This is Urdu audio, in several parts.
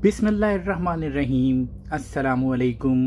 بسم اللہ الرحمن الرحیم، السلام علیکم۔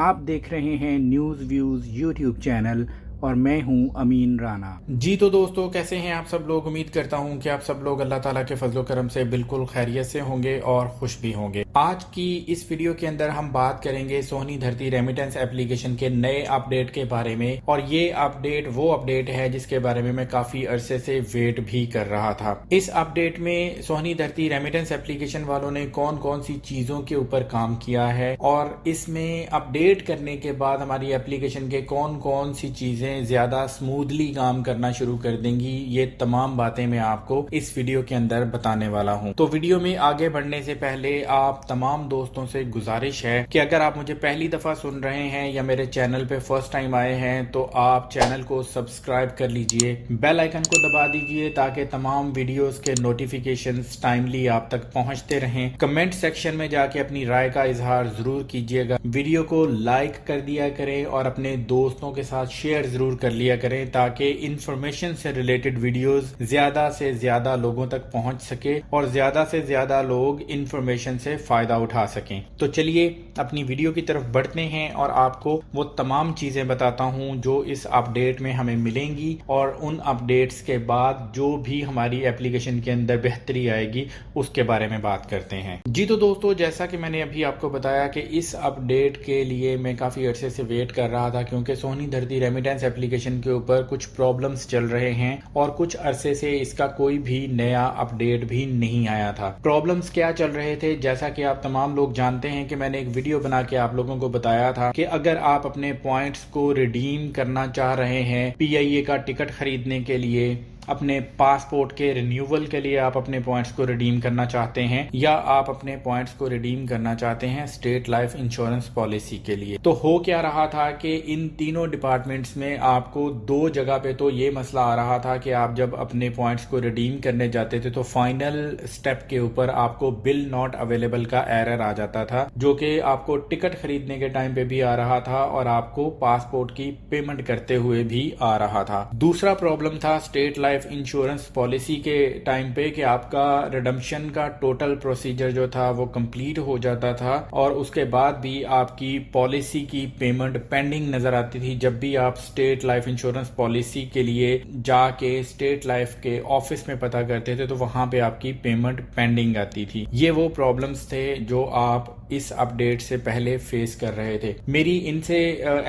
آپ دیکھ رہے ہیں نیوز ویوز یوٹیوب چینل اور میں ہوں امین رانا۔ جی تو دوستو، کیسے ہیں آپ سب لوگ؟ امید کرتا ہوں کہ آپ سب لوگ اللہ تعالیٰ کے فضل و کرم سے بالکل خیریت سے ہوں گے اور خوش بھی ہوں گے۔ آج کی اس ویڈیو کے اندر ہم بات کریں گے سونی دھرتی ریمیٹنس اپلیکیشن کے نئے اپڈیٹ کے بارے میں، اور یہ اپڈیٹ وہ اپڈیٹ ہے جس کے بارے میں کافی عرصے سے ویٹ بھی کر رہا تھا۔ اس اپڈیٹ میں سونی دھرتی ریمیٹنس اپلیکیشن والوں نے کون کون سی چیزوں کے اوپر کام کیا ہے، اور اس میں اپڈیٹ کرنے کے بعد ہماری اپلیکیشن کے کون کون سی چیزیں زیادہ سموتھلی کام کرنا شروع کر دیں گی، یہ تمام باتیں میں آپ کو اس ویڈیو کے اندر بتانے والا ہوں۔ تو ویڈیو میں آگے بڑھنے سے پہلے آپ تمام دوستوں سے گزارش ہے کہ اگر آپ مجھے پہلی دفعہ سن رہے ہیں یا میرے چینل پہ فرسٹ ٹائم آئے ہیں تو آپ چینل کو سبسکرائب کر لیجئے، بیل آئیکن کو دبا دیجئے تاکہ تمام ویڈیوز کے نوٹیفیکیشنز ٹائملی آپ تک پہنچتے رہیں۔ کمنٹ سیکشن میں جا کے اپنی رائے کا اظہار ضرور کیجئے گا، ویڈیو کو لائک کر دیا کریں اور اپنے دوستوں کے ساتھ شیئر ضرور کر لیا کریں تاکہ انفارمیشن سے ریلیٹڈ ویڈیوز زیادہ سے زیادہ لوگوں تک پہنچ سکے اور زیادہ سے زیادہ لوگ انفارمیشن سے فائدہ اٹھا سکیں۔ تو چلیے اپنی ویڈیو کی طرف بڑھتے ہیں اور آپ کو وہ تمام چیزیں بتاتا ہوں جو اس اپڈیٹ میں ہمیں ملیں گی، اور ان اپڈیٹس کے بعد جو بھی ہماری ایپلیکیشن کے اندر بہتری آئے گی اس کے بارے میں بات کرتے ہیں۔ جی تو دوستو، جیسا کہ میں نے ابھی آپ کو بتایا کہ اس اپڈیٹ کے لیے میں کافی عرصے سے ویٹ کر رہا تھا، کیونکہ سونی دھرتی ریمیٹنس اپلیکیشن کے اوپر کچھ پرابلمز چل رہے ہیں اور کچھ عرصے سے اس کا کوئی بھی نیا اپڈیٹ بھی نہیں آیا تھا۔ پرابلمز کیا چل رہے تھے؟ جیسا کہ آپ تمام لوگ جانتے ہیں کہ میں نے ایک ویڈیو بنا کے آپ لوگوں کو بتایا تھا کہ اگر آپ اپنے پوائنٹس کو ریڈیم کرنا چاہ رہے ہیں PIA کا ٹکٹ خریدنے کے لیے، اپنے پاسپورٹ کے رینیول کے لیے آپ اپنے پوائنٹس کو ریڈیم کرنا چاہتے ہیں، یا آپ اپنے پوائنٹس کو ریڈیم کرنا چاہتے ہیں اسٹیٹ لائف انشورنس پالیسی کے لیے، تو ہو کیا رہا تھا کہ ان تینوں ڈپارٹمنٹس میں آپ کو دو جگہ پہ تو یہ مسئلہ آ رہا تھا کہ آپ جب اپنے پوائنٹس کو ریڈیم کرنے جاتے تھے تو فائنل سٹیپ کے اوپر آپ کو بل ناٹ اویلیبل کا ایرر آ جاتا تھا، جو کہ آپ کو ٹکٹ خریدنے کے ٹائم پہ بھی آ رہا تھا اور آپ کو پاسپورٹ کی پیمنٹ کرتے ہوئے بھی آ رہا تھا۔ دوسرا پرابلم تھا اسٹیٹ لائف انشورنس پالیسی کے ٹائم پہ کہ آپ کا ریڈمپشن کا ٹوٹل پروسیجر جو تھا وہ کمپلیٹ ہو جاتا تھا، اور اس کے بعد بھی آپ کی پالیسی کی پیمنٹ پینڈنگ نظر آتی تھی۔ جب بھی آپ اسٹیٹ لائف انشورنس پالیسی کے لیے جا کے اسٹیٹ لائف کے آفس میں پتہ کرتے تھے تو وہاں پہ آپ کی پیمنٹ پینڈنگ آتی تھی۔ یہ وہ پرابلمز تھے جو آپ اس اپڈیٹ سے پہلے فیس کر رہے تھے۔ میری ان سے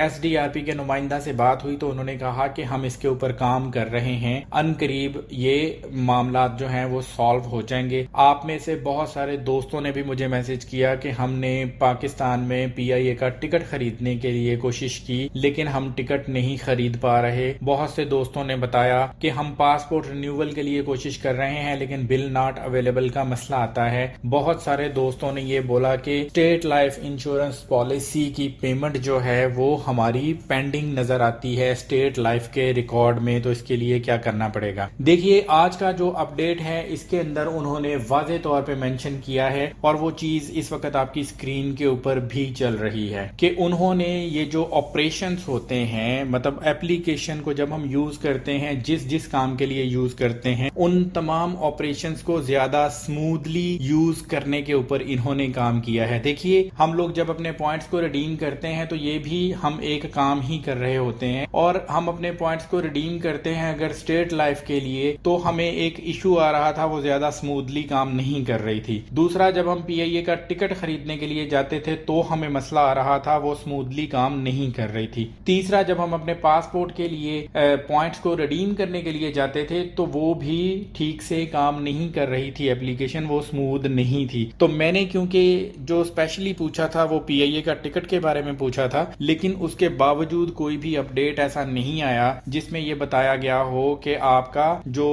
SDRP کے نمائندہ سے بات ہوئی تو انہوں نے کہا کہ ہم اس کے اوپر کام کر رہے ہیں، ان قریب یہ معاملات جو ہیں وہ سالو ہو جائیں گے۔ آپ میں سے بہت سارے دوستوں نے بھی مجھے میسج کیا کہ ہم نے پاکستان میں PIA کا ٹکٹ خریدنے کے لیے کوشش کی لیکن ہم ٹکٹ نہیں خرید پا رہے۔ بہت سے دوستوں نے بتایا کہ ہم پاسپورٹ رینیول کے لیے کوشش کر رہے ہیں لیکن بل ناٹ اویلیبل کا مسئلہ آتا ہے۔ بہت سارے دوستوں نے یہ بولا کہ اسٹیٹ لائف انشورنس پالیسی کی پیمنٹ جو ہے وہ ہماری پینڈنگ نظر آتی ہے اسٹیٹ لائف کے ریکارڈ میں، تو اس کے لیے کیا کرنا پڑے گا۔ دیکھیے آج کا جو اپڈیٹ ہے اس کے اندر انہوں نے واضح طور پہ مینشن کیا ہے، اور وہ چیز اس وقت آپ کی اسکرین کے اوپر بھی چل رہی ہے، کہ انہوں نے یہ جو آپریشنز ہوتے ہیں، مطلب ایپلیکیشن کو جب ہم یوز کرتے ہیں، جس کام کے لیے یوز کرتے ہیں، ان تمام آپریشنز کو زیادہ سموتھلی یوز کرنے کے اوپر انہوں نے کام کیا ہے۔ دیکھیے ہم لوگ جب اپنے پوائنٹس کو ریڈیم کرتے ہیں تو یہ بھی ہم ایک کام ہی کر رہے ہوتے ہیں، اور ہم اپنے پوائنٹس کو ریڈیم کرتے ہیں اگر اسٹیٹ لائف کے لیے تو ہمیں ایک ایشو آ رہا تھا، وہ زیادہ سموتھلی کام نہیں کر رہی تھی۔ دوسرا، جب ہم PIA کا ٹکٹ خریدنے کے لیے جاتے تھے تو ہمیں مسئلہ آ رہا تھا، وہ سموتھلی کام نہیں کر رہی تھی۔ تیسرا، جب ہم اپنے پاسپورٹ کے لیے پوائنٹس کو ریڈیم کرنے کے لیے جاتے تھے تو وہ بھی ٹھیک سے کام نہیں کر رہی تھی، ایپلیکیشن وہ سموتھ نہیں تھی۔ تو میں نے کیونکہ جو اسپیشلی پوچھا تھا وہ PIA کا ٹکٹ کے بارے میں پوچھا تھا، لیکن اس کے باوجود کوئی بھی اپڈیٹ ایسا نہیں آیا جس میں یہ بتایا گیا ہو کہ آپ کا جو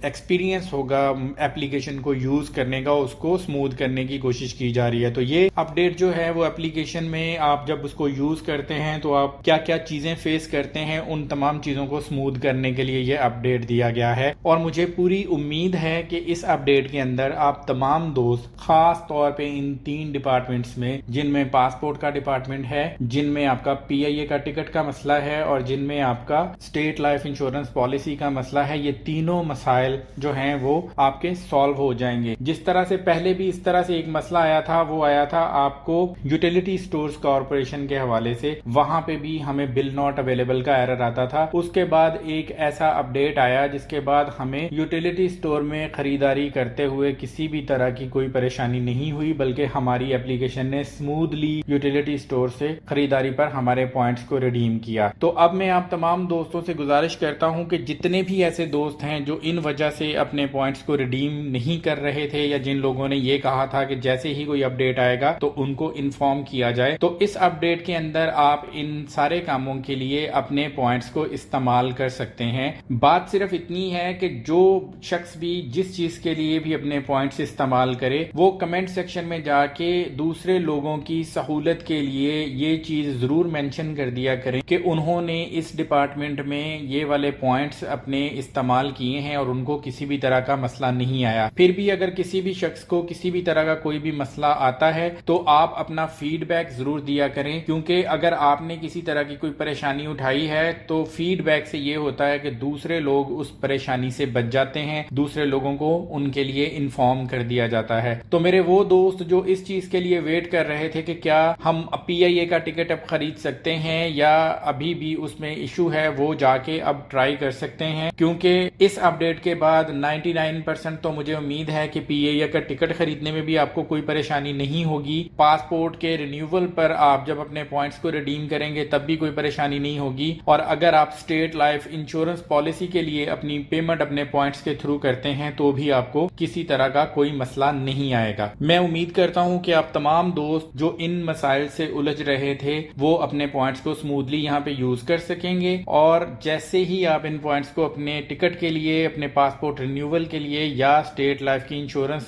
ایکسپیرینس ہوگا ایپلیکیشن کو یوز کرنے کا اس کو سموتھ کرنے کی کوشش کی جا رہی ہے۔ تو یہ اپڈیٹ جو ہے وہ ایپلیکیشن میں آپ جب اس کو یوز کرتے ہیں تو آپ کیا کیا چیزیں فیس کرتے ہیں، ان تمام چیزوں کو سموتھ کرنے کے لیے یہ اپڈیٹ دیا گیا ہے، اور مجھے پوری امید ہے کہ اس اپڈیٹ کے اندر آپ تمام دوست، خاص طور پہ ان تین ڈپارٹمنٹس میں جن میں پاسپورٹ کا ڈپارٹمنٹ ہے، جن میں آپ کا PIA کا ٹکٹ کا مسئلہ ہے، اور جن میں آپ کا اسٹیٹ لائف انشورنس پالیسی کا مسئلہ جاتا ہے یہ تینوں مسائل جو ہیں وہ آپ کے سالو ہو جائیں گے. جس طرح سے پہلے بھی اس طرح سے ایک مسئلہ آیا تھا، وہ آیا تھا آپ کو یوٹیلیٹی سٹورز کارپوریشن کے حوالے سے، وہاں پہ بھی ہمیں بل ناٹ اویلیبل کا ایرر آتا تھا. اس کے بعد ایک ایسا اپڈیٹ آیا جس کے بعد ہمیں یوٹیلیٹی سٹور میں خریداری کرتے ہوئے کسی بھی طرح کی کوئی پریشانی نہیں ہوئی، بلکہ ہماری اپلیکیشن نے سموتھلی یوٹیلیٹی سٹور سے خریداری پر ہمارے پوائنٹس کو ریڈیم کیا. تو اب میں آپ تمام دوستوں سے گزارش کرتا ہوں کہ جتنے بھی ایسے دوست ہیں جو ان وجہ سے اپنے پوائنٹس کو ریڈیم نہیں کر رہے تھے، یا جن لوگوں نے یہ کہا تھا کہ جیسے ہی کوئی اپڈیٹ آئے گا تو ان کو انفارم کیا جائے، تو اس اپڈیٹ کے اندر آپ ان سارے کاموں کے لیے اپنے پوائنٹس کو استعمال کر سکتے ہیں. بات صرف اتنی ہے کہ جو شخص بھی جس چیز کے لیے بھی اپنے پوائنٹس استعمال کرے، وہ کمنٹ سیکشن میں جا کے دوسرے لوگوں کی سہولت کے لیے یہ چیز ضرور مینشن کر دیا کریں کہ انہوں نے اس ڈپارٹمنٹ میں یہ والے پوائنٹس اپنے استعمال کیے ہیں اور ان کو کسی بھی طرح کا مسئلہ نہیں آیا. پھر بھی اگر کسی بھی شخص کو کسی بھی طرح کا کوئی بھی مسئلہ آتا ہے تو آپ اپنا فیڈ بیک ضرور دیا کریں، کیونکہ اگر آپ نے کسی طرح کی کوئی پریشانی اٹھائی ہے تو فیڈ بیک سے یہ ہوتا ہے کہ دوسرے لوگ اس پریشانی سے بچ جاتے ہیں، دوسرے لوگوں کو ان کے لیے انفارم کر دیا جاتا ہے. تو میرے وہ دوست جو اس چیز کے لیے ویٹ کر رہے تھے کہ کیا ہم پی آئی اے کا ٹکٹ اب خرید سکتے ہیں یا ابھی بھی اس میں ایشو ہے، وہ جا کے اب ٹرائی کر سکتے ہیں، کیونکہ اس اپڈیٹ کے بعد 99% تو مجھے امید ہے کہ پی آئی اے کا ٹکٹ خریدنے میں بھی آپ کو کوئی پریشانی نہیں ہوگی. پاسپورٹ کے رینیول پر آپ جب اپنے پوائنٹس کو ریڈیم کریں گے تب بھی کوئی پریشانی نہیں ہوگی. اور اگر آپ اسٹیٹ لائف انشورنس پالیسی کے لیے اپنی پیمنٹ اپنے پوائنٹس کے تھرو کرتے ہیں تو بھی آپ کو کسی طرح کا کوئی مسئلہ نہیں آئے گا. میں امید کرتا ہوں کہ آپ تمام دوست جو ان مسائل سے الجھ رہے تھے وہ اپنے پوائنٹس کو سموتھلی یہاں پہ یوز کر سکیں گے، اور جیسے ہی آپ ان پوائنٹس کو اپنے ٹکٹ کے لیے، اپنے پاسپورٹ رینیول کے لیے یا اسٹیٹ لائف کی انشورنس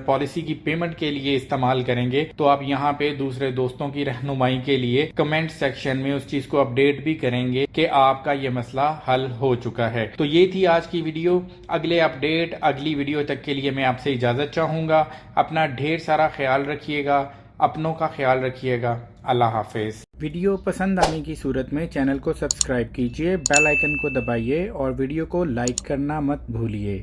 پالیسی کی پیمنٹ کے لیے استعمال کریں گے تو آپ یہاں پہ دوسرے دوستوں کی رہنمائی کے لیے کمنٹ سیکشن میں اس چیز کو اپڈیٹ بھی کریں گے کہ آپ کا یہ مسئلہ حل ہو چکا ہے. تو یہ تھی آج کی ویڈیو. اگلے اپڈیٹ اگلی ویڈیو تک کے لیے میں آپ سے اجازت چاہوں گا. اپنا ڈھیر سارا خیال رکھیے گا، اپنوں کا خیال رکھیے گا. اللہ حافظ. ویڈیو پسند آنے کی صورت میں چینل کو سبسکرائب کیجئے، بیل آئیکن کو دبائیے اور ویڈیو کو لائک کرنا مت بھولیے.